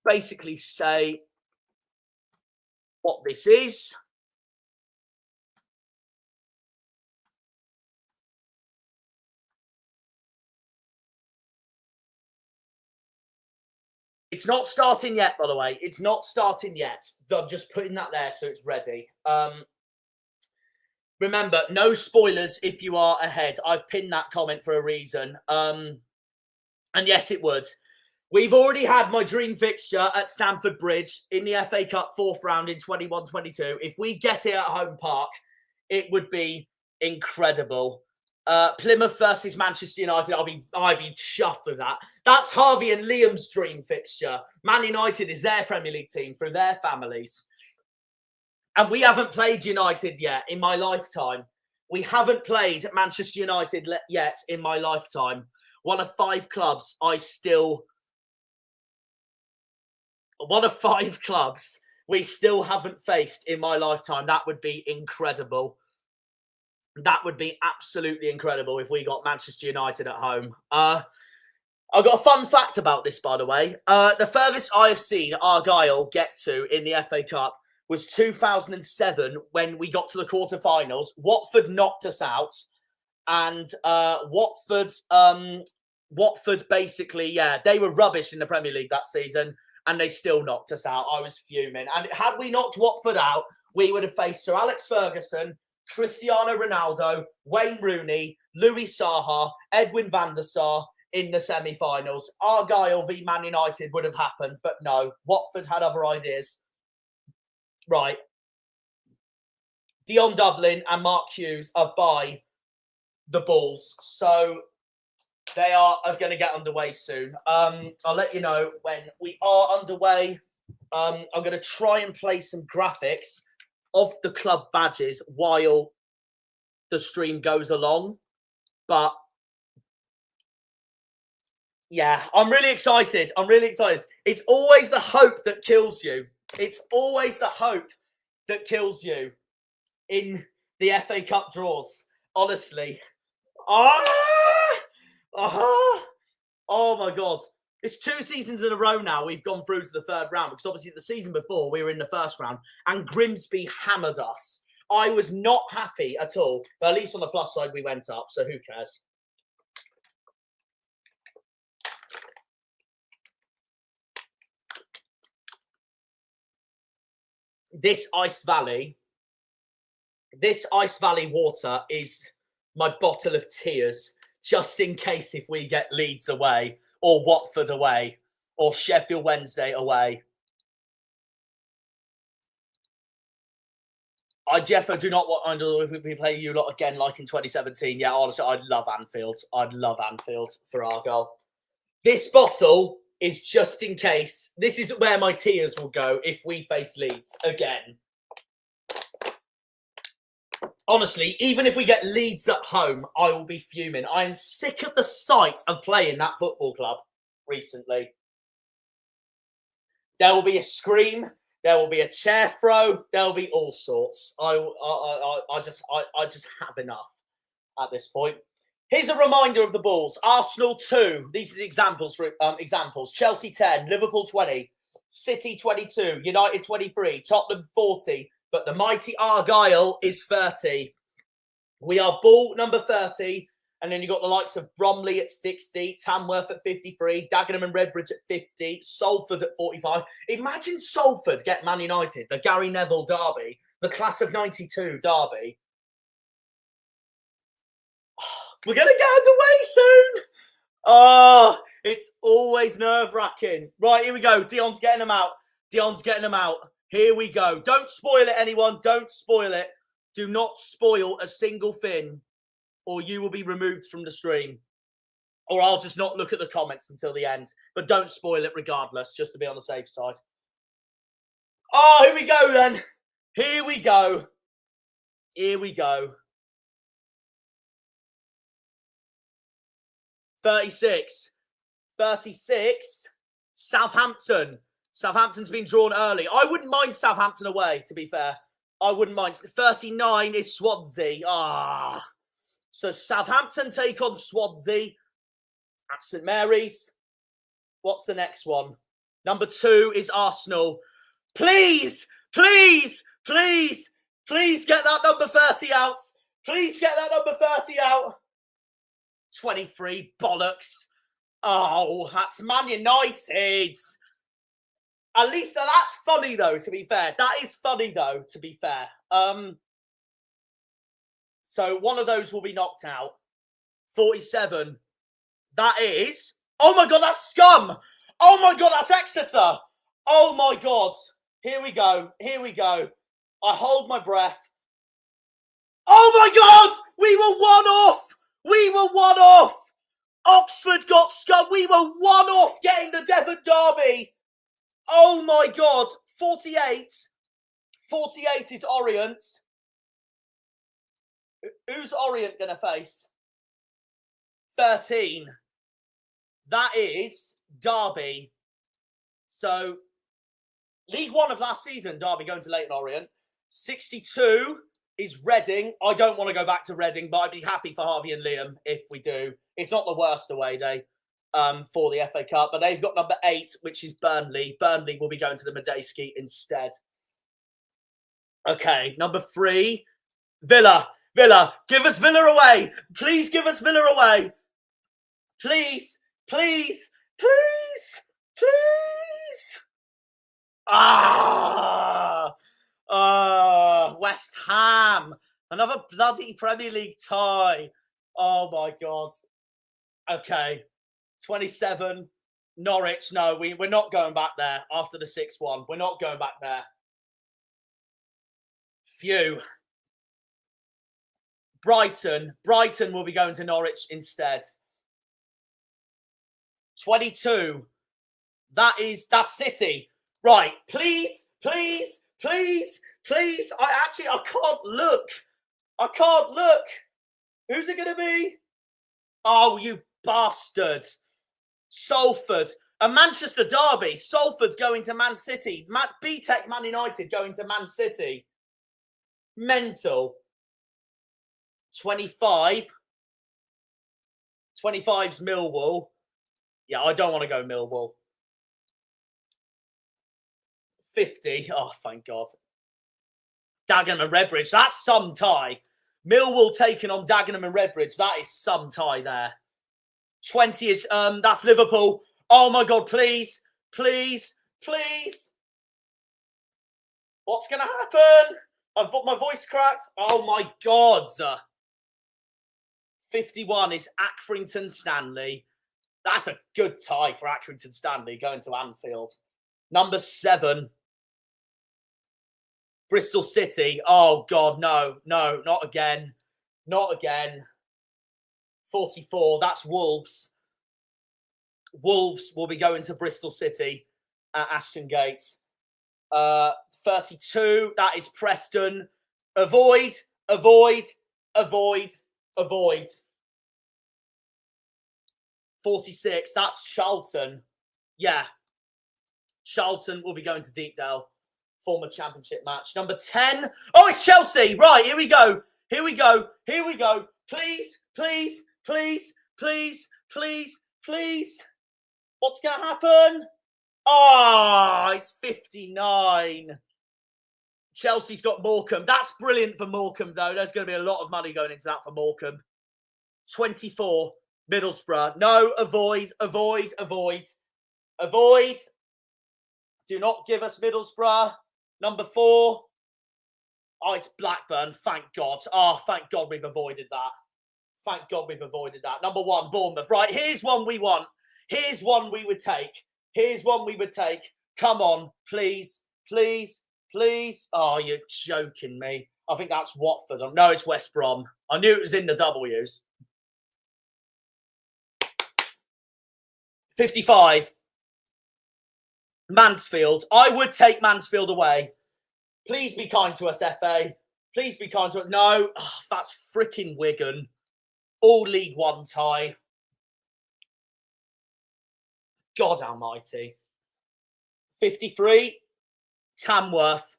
basically say what this is. It's not starting yet, by the way. It's not starting yet. I'm just putting that there so it's ready. Remember, no spoilers if you are ahead. I've pinned that comment for a reason. And yes, it would. We've already had my dream fixture at Stamford Bridge in the FA Cup 4th round in 21-22. If we get it at home park, it would be incredible. Plymouth versus Manchester United, I'd be chuffed with that. That's Harvey and Liam's dream fixture. Man United is their Premier League team through their families. And we haven't played United yet in my lifetime. We haven't played Manchester United yet in my lifetime. One of 5 clubs we still haven't faced in my lifetime. That would be incredible. That would be absolutely incredible if we got Manchester United at home. I've got a fun fact about this, by the way. The furthest I have seen Argyle get to in the FA Cup was 2007 when we got to the quarterfinals. Watford knocked us out. And Watford basically, yeah, they were rubbish in the Premier League that season. And they still knocked us out. I was fuming. And had we knocked Watford out, we would have faced Sir Alex Ferguson, Cristiano Ronaldo, Wayne Rooney, Louis Saha, Edwin van der Sar in the semi-finals. Argyle v Man United would have happened, but no. Watford had other ideas. Right. Dion Dublin and Mark Hughes are by the Bulls. So they are going to get underway soon. I'll let you know when we are underway. I'm going to try and play some graphics of the club badges while the stream goes along. But yeah, I'm really excited. It's always the hope that kills you. It's always the hope that kills you in the FA Cup draws. Honestly. Oh my God. It's 2 seasons in a row now we've gone through to the 3rd round, because obviously the season before we were in the 1st round and Grimsby hammered us. I was not happy at all, but at least on the plus side we went up, so who cares? This Ice Valley water is my bottle of tears, just in case if we get Leeds away, or Watford away, or Sheffield Wednesday away. I do not want if we play you lot again like in 2017. Yeah, honestly, I'd love Anfield. I'd love Anfield for Argyle. This bottle is just in case. This is where my tears will go if we face Leeds again. Honestly, even if we get Leeds at home, I will be fuming. I am sick of the sight of playing that football club recently. There will be a scream. There will be a chair throw. There will be all sorts. I just have enough at this point. Here's a reminder of the Bulls. Arsenal 2. These are examples for examples. Chelsea 10, Liverpool 20, City 22, United 23, Tottenham 40. But the mighty Argyle is 30. We are ball number 30. And then you've got the likes of Bromley at 60, Tamworth at 53, Dagenham and Redbridge at 50, Salford at 45. Imagine Salford get Man United, the Gary Neville derby, the class of 92 derby. We're going to get underway soon. Oh, it's always nerve-wracking. Right, here we go. Dion's getting them out. Dion's getting them out. Here we go. Don't spoil it, anyone. Don't spoil it. Do not spoil a single thing, or you will be removed from the stream. Or I'll just not look at the comments until the end. But don't spoil it regardless, just to be on the safe side. Oh, here we go then. Here we go. Here we go. 36. 36. Southampton. Southampton's been drawn early. I wouldn't mind Southampton away, to be fair. I wouldn't mind. 39 is Swansea. Ah. So Southampton take on Swansea at St Mary's. What's the next one? Number 2 is Arsenal. Please, please, please, please get that number 30 out. Please get that number 30 out. 23, bollocks. Oh, that's Man United. At least that's funny, though, to be fair. That is funny, though, to be fair. So one of those will be knocked out. 47. That is... Oh, my God, that's scum. Oh, my God, that's Exeter. Oh, my God. Here we go. Here we go. I hold my breath. Oh, my God. We were one off. We were one off. Oxford got scum. We were one off getting the Devon derby. Oh, my God. 48. 48 is Orient. Who's Orient going to face? 13. That is Derby. So, League One of last season, Derby going to Leyton Orient. 62 is Reading. I don't want to go back to Reading, but I'd be happy for Harvey and Liam if we do. It's not the worst away day for the FA Cup, but they've got number 8, which is Burnley. Burnley will be going to the Medeski instead. Okay, number 3, Villa. Villa, give us Villa away. Please give us Villa away. Please, please, please, please. West Ham. Another bloody Premier League tie. Oh, my God. Okay. 27. Norwich. No, we're not going back there after the 6-1. We're not going back there. Phew. Brighton. Brighton will be going to Norwich instead. 22. That's City. Right. Please, please, please, please. I can't look. I can't look. Who's it going to be? Oh, you bastard. Salford. A Manchester derby. Salford's going to Man City. B-Tech Man United going to Man City. Mental. 25. 25's Millwall. Yeah, I don't want to go Millwall. 50. Oh, thank God. Dagenham and Redbridge. That's some tie. Millwall taking on Dagenham and Redbridge. That is some tie there. 20 is, that's Liverpool. Oh, my God, please. Please. Please. What's going to happen? I've got my voice cracked. Oh, my God. 51 is Accrington Stanley. That's a good tie for Accrington Stanley going to Anfield. Number 7. Bristol City. Oh, God, no. No, not again. Not again. 44. That's Wolves. Wolves will be going to Bristol City at Ashton Gate. 32. That is Preston. Avoid. Avoid. Avoid. Avoid. 46. That's Charlton. Yeah. Charlton will be going to Deepdale. Former championship match. Number 10. Oh, it's Chelsea. Right, here we go. Here we go. Here we go. Please, please, please, please, please, please. What's going to happen? Oh, it's 59. Chelsea's got Morecambe. That's brilliant for Morecambe, though. There's going to be a lot of money going into that for Morecambe. 24. Middlesbrough. No, avoid, avoid, avoid. Avoid. Do not give us Middlesbrough. Number 4. Oh, it's Blackburn. Thank God. Oh, thank God we've avoided that. Thank God we've avoided that. Number 1, Bournemouth. Right, here's one we want. Here's one we would take. Here's one we would take. Come on, please, please, please. Oh, you're joking me. I think that's Watford. No, it's West Brom. I knew it was in the W's. 55. Mansfield. I would take Mansfield away. Please be kind to us, FA. Please be kind to us. No, that's freaking Wigan. All League One tie. God almighty. 53. Tamworth.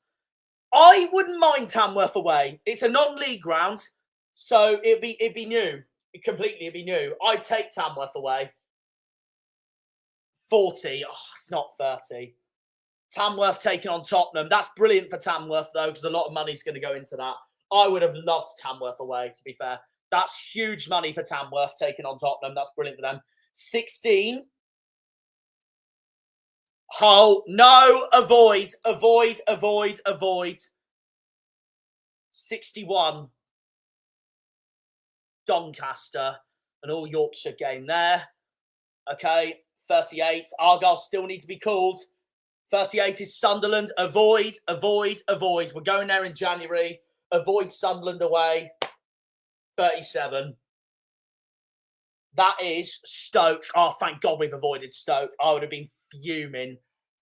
I wouldn't mind Tamworth away. It's a non-league ground, so it'd be new. It'd be new. I'd take Tamworth away. 40. Oh, it's not 30. Tamworth taking on Tottenham. That's brilliant for Tamworth, though, because a lot of money's going to go into that. I would have loved Tamworth away, to be fair. That's huge money for Tamworth taking on Tottenham. That's brilliant for them. 16. Hull. No, avoid. 61. Doncaster. An all Yorkshire game there. Okay. 38. Argyle still need to be called. 38 is Sunderland. Avoid. We're going there in January. Avoid Sunderland away. 37. That is Stoke. Oh, thank God we've avoided Stoke. I would have been fuming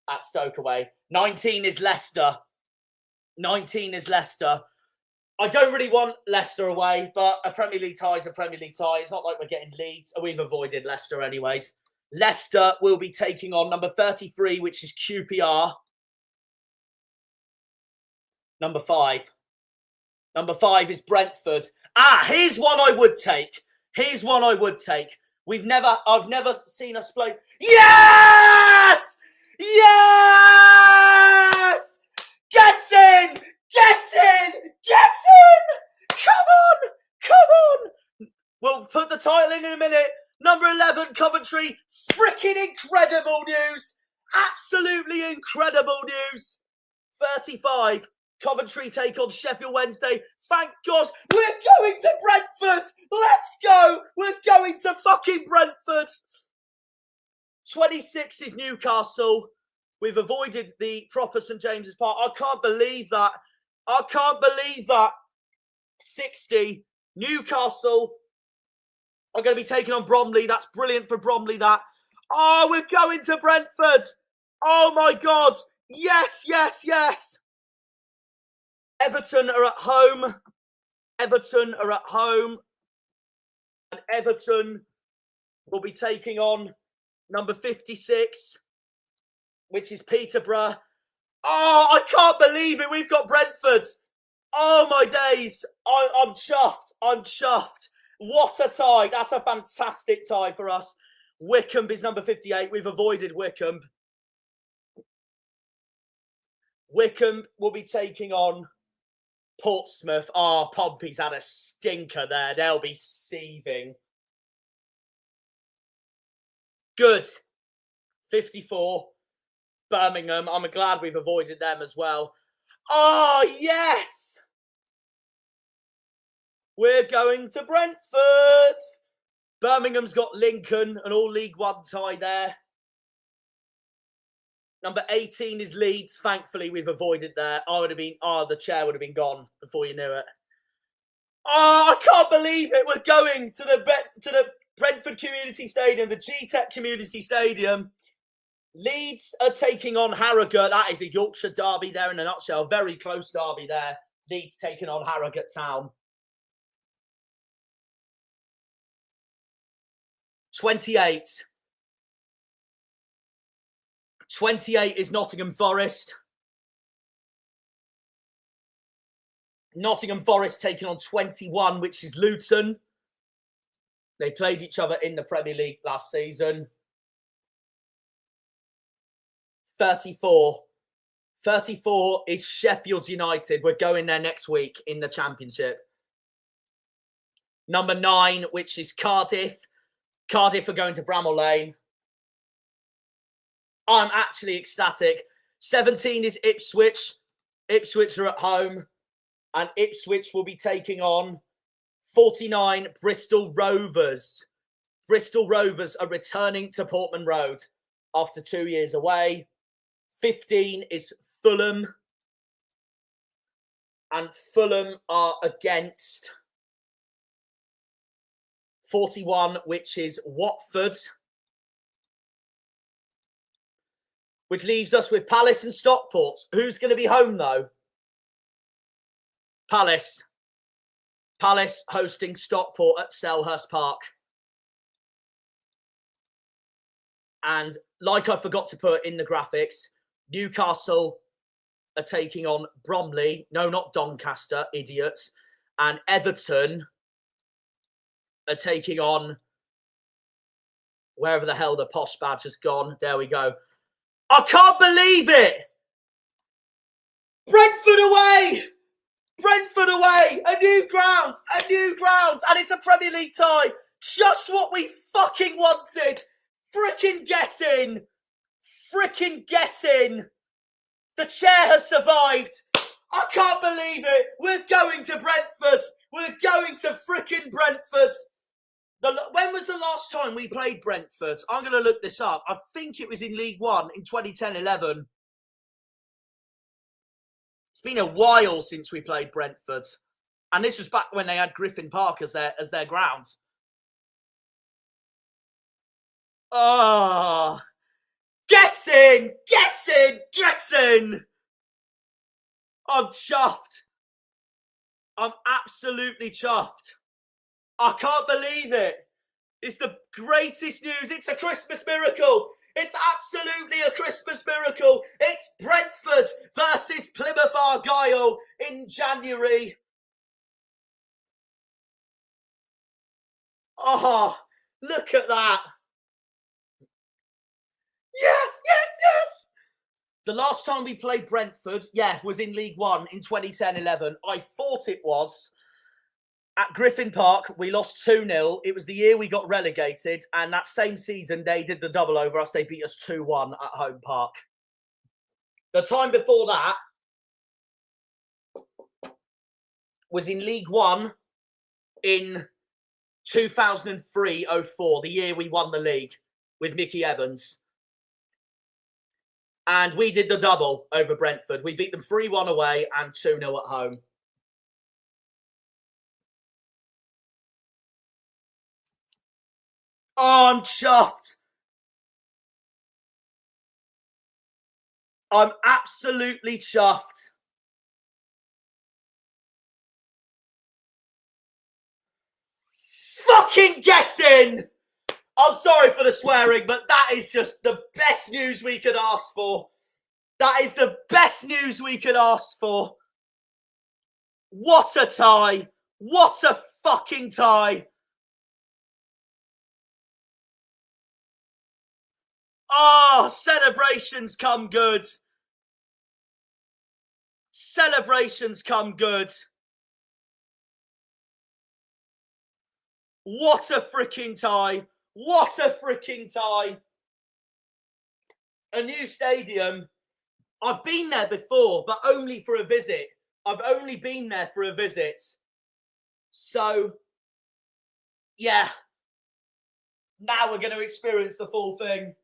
at Stoke away. 19 is Leicester. 19 is Leicester. I don't really want Leicester away, but a Premier League tie is a Premier League tie. It's not like we're getting Leeds. We've avoided Leicester anyways. Leicester will be taking on number 33, which is QPR. Number 5. Number 5 is Brentford. Here's one I would take. I've never seen us play. Yes! Yes! Get in! Come on! We'll put the title in a minute. Number 11, Coventry. Freaking incredible news. Absolutely incredible news. 35. Coventry take on Sheffield Wednesday. Thank God. We're going to Brentford. Let's go. We're going to fucking Brentford. 26 is Newcastle. We've avoided the proper St James's Park. I can't believe that. 60. Newcastle are going to be taking on Bromley. That's brilliant for Bromley, that. Oh, we're going to Brentford. Oh, my God. Yes. Everton are at home. And Everton will be taking on number 56, which is Peterborough. Oh, I can't believe it. We've got Brentford. Oh, my days. I'm chuffed. What a tie. That's a fantastic tie for us. Wycombe is number 58. We've avoided Wycombe. Wycombe will be taking on Portsmouth. Oh, Pompey's had a stinker there. They'll be seething. Good. 54. Birmingham. I'm glad we've avoided them as well. Oh, yes! We're going to Brentford. Birmingham's got Lincoln, an all League One tie there. Number 18 is Leeds. Thankfully, we've avoided there. The chair would have been gone before you knew it. Oh, I can't believe it. We're going to the Brentford Community Stadium, the GTEC Community Stadium. Leeds are taking on Harrogate. That is a Yorkshire derby there in a nutshell. Very close derby there. Leeds taking on Harrogate Town. 28. 28 is Nottingham Forest. Nottingham Forest taking on 21, which is Luton. They played each other in the Premier League last season. 34. 34 is Sheffield United. We're going there next week in the Championship. Number 9, which is Cardiff. Cardiff are going to Bramall Lane. I'm actually ecstatic. 17 is Ipswich. Ipswich are at home. And Ipswich will be taking on 49, Bristol Rovers. Bristol Rovers are returning to Portman Road after 2 years away. 15 is Fulham. And Fulham are against 41, which is Watford. Which leaves us with Palace and Stockport. Who's going to be home, though? Palace. Palace hosting Stockport at Selhurst Park. And like I forgot to put in the graphics, Newcastle are taking on Bromley. No, not Doncaster, idiots. And Everton are taking on wherever the hell the posh badge has gone. There we go. I can't believe it! Brentford away! Brentford away! A new ground! A new ground! And it's a Premier League tie! Just what we fucking wanted! Frickin' get in! Frickin' get in! The chair has survived! I can't believe it! We're going to Brentford! We're going to frickin' Brentford! When was the last time we played Brentford? I'm going to look this up. I think it was in League One in 2010-11. It's been a while since we played Brentford. And this was back when they had Griffin Park as their ground. Oh, get in! Get in! Get in! I'm chuffed. I'm absolutely chuffed. I can't believe it. It's the greatest news. It's a Christmas miracle. It's absolutely a Christmas miracle. It's Brentford versus Plymouth Argyle in January. Oh, look at that. Yes, yes, yes. The last time we played Brentford, was in League One in 2010-11. I thought it was. At Griffin Park, we lost 2-0. It was the year we got relegated. And that same season, they did the double over us. They beat us 2-1 at home park. The time before that was in League One in 2003-04, the year we won the league with Mickey Evans. And we did the double over Brentford. We beat them 3-1 away and 2-0 at home. Oh, I'm chuffed. I'm absolutely chuffed. Fucking get in! I'm sorry for the swearing, but that is just the best news we could ask for. That is the best news we could ask for. What a tie. What a fucking tie. Oh, celebrations come good. Celebrations come good. What a freaking tie. What a freaking tie. A new stadium. I've been there before, but only for a visit. I've only been there for a visit. So, yeah. Now we're going to experience the full thing.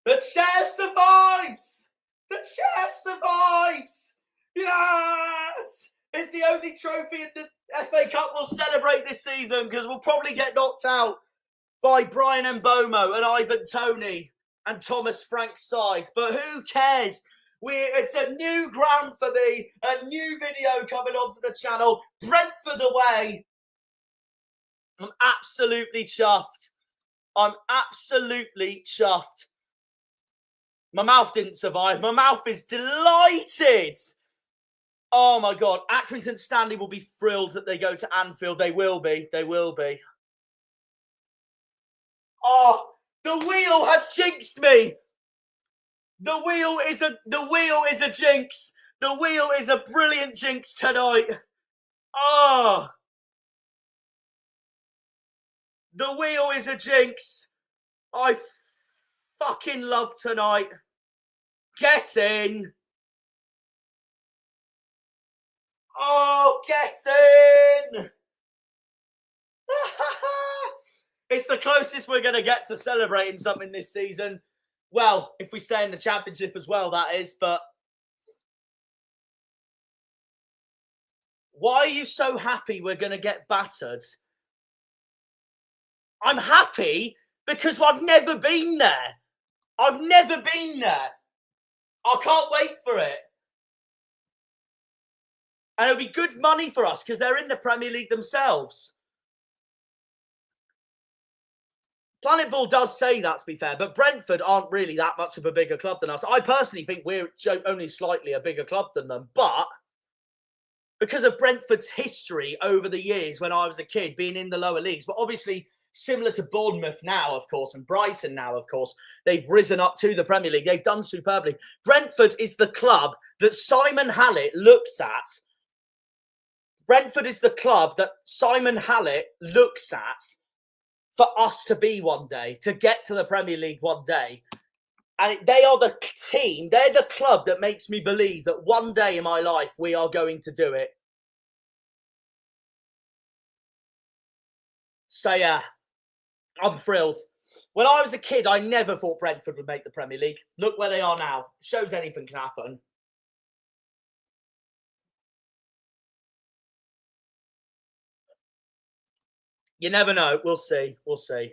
The chair survives! The chair survives! Yes! It's the only trophy in the FA Cup we'll celebrate this season because we'll probably get knocked out by Brian Mbomo and Ivan Toney and Thomas Frank Size. But who cares? It's a new ground for me. A new video coming onto the channel. Brentford away. I'm absolutely chuffed. I'm absolutely chuffed. My mouth didn't survive. My mouth is delighted. Oh, my God. Accrington Stanley will be thrilled that they go to Anfield. They will be. They will be. Oh, the wheel has jinxed me. The wheel is a jinx. The wheel is a brilliant jinx tonight. Oh. The wheel is a jinx. I fucking love tonight. Get in. Oh, get in. It's the closest we're going to get to celebrating something this season. Well, if we stay in the Championship as well, that is. But why are you so happy we're going to get battered? I'm happy because I've never been there. I've never been there. I can't wait for it. And it'll be good money for us because they're in the Premier League themselves. Planet Ball does say that, to be fair, but Brentford aren't really that much of a bigger club than us. I personally think we're only slightly a bigger club than them, but because of Brentford's history over the years when I was a kid being in the lower leagues, but obviously similar to Bournemouth now, of course, and Brighton now, of course, they've risen up to the Premier League. They've done superbly. Brentford is the club that Simon Hallett looks at. Brentford is the club that Simon Hallett looks at for us to be one day, to get to the Premier League one day. And they are the team, they're the club that makes me believe that one day in my life we are going to do it. So yeah, I'm thrilled. When I was a kid, I never thought Brentford would make the Premier League. Look where they are now. It shows anything can happen. You never know. We'll see. We'll see.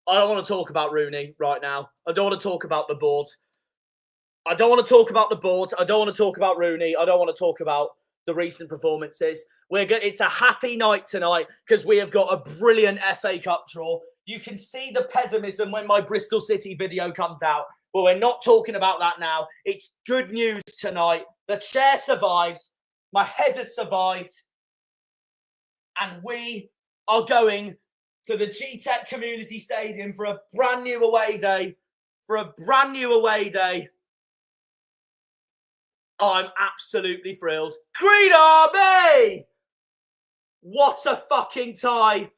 I don't want to talk about Rooney right now. I don't want to talk about the board. I don't want to talk about the board. I don't want to talk about Rooney. I don't want to talk about the recent performances. It's a happy night tonight because we have got a brilliant FA Cup draw. You can see the pessimism when my Bristol City video comes out, but we're not talking about that now. It's good news tonight. The chair survives. My head has survived. And we are going to the G-Tech Community Stadium for a brand new away day. I'm absolutely thrilled. Green Army! What a fucking tie.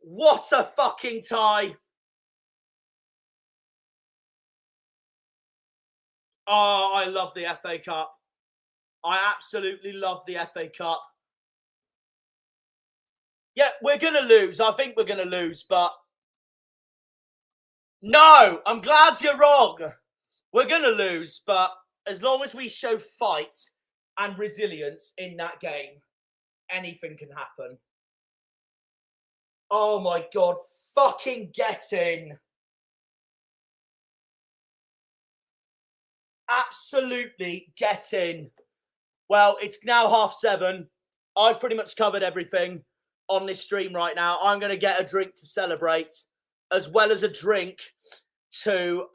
What a fucking tie. Oh, I love the FA Cup. I absolutely love the FA Cup. Yeah, we're going to lose. I think we're going to lose, but no, I'm glad you're wrong. We're going to lose, but as long as we show fight and resilience in that game, anything can happen. Oh my God, fucking get in. Absolutely get in. Well, it's now 7:30. I've pretty much covered everything on this stream right now. I'm going to get a drink to celebrate, as well as a drink to...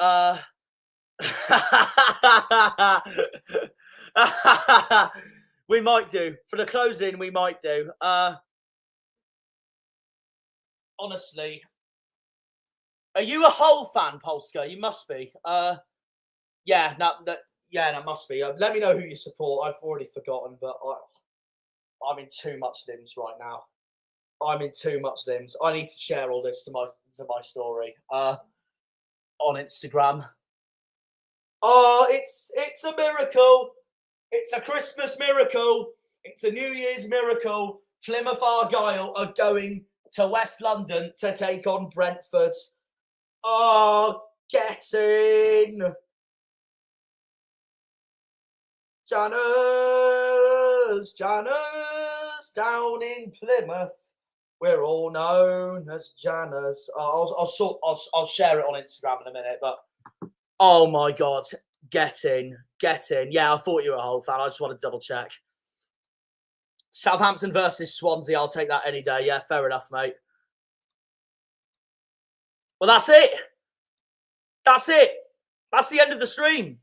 we might do. For the closing, we might do. Honestly. Are you a Hull fan, Polska? You must be. Yeah, that must be. Let me know who you support. I've already forgotten, but I'm in too much limbs right now. I'm in too much limbs. I need to share all this to my story on Instagram. Oh, it's a miracle. It's a Christmas miracle. It's a New Year's miracle. Plymouth Argyle are going to West London to take on Brentford. Oh, get in. Janners down in Plymouth. We're all known as Janners. I'll share it on Instagram in a minute, but oh my God, get in. Yeah, I thought you were a Hull fan. I just wanted to double check. Southampton versus Swansea. I'll take that any day. Yeah, fair enough, mate. Well, that's it. That's the end of the stream.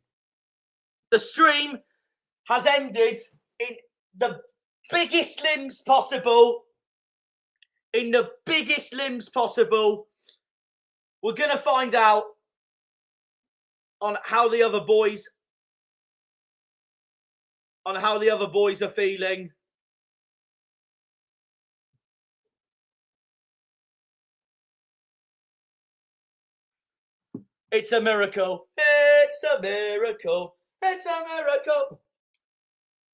The stream has ended in the biggest limbs possible. We're going to find out on how the other boys are feeling. It's a miracle. It's a miracle. It's a miracle.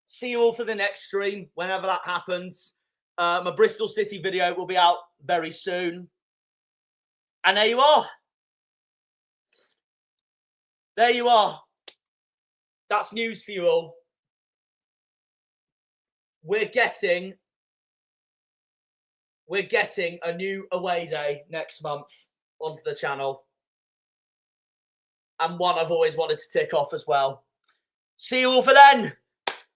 See you all for the next stream, whenever that happens. My Bristol City video will be out very soon. And there you are. There you are. That's news for you all. We're getting a new away day next month onto the channel. And one I've always wanted to tick off as well. See you all for then.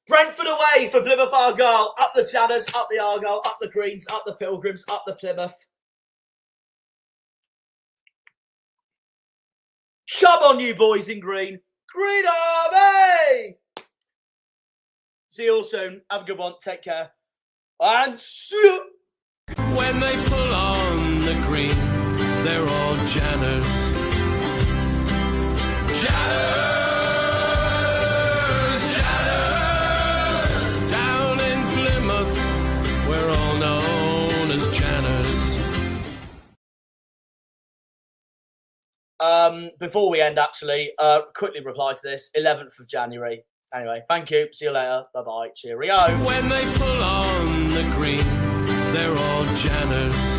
Brentford away for Plymouth Argyle. Up the Channers, up the Argyle, up the Greens, up the Pilgrims, up the Plymouth. Come on, you boys in green. Green Army! See you all soon. Have a good one. Take care. And see you. When they pull on the green, they're all Janners. Janners, Janners. Down in Plymouth, we're all known as Janners. Before we end, actually, quickly reply to this. 11th of January. Anyway, thank you. See you later. Bye-bye. Cheerio. When they pull on the green, they're all Janners.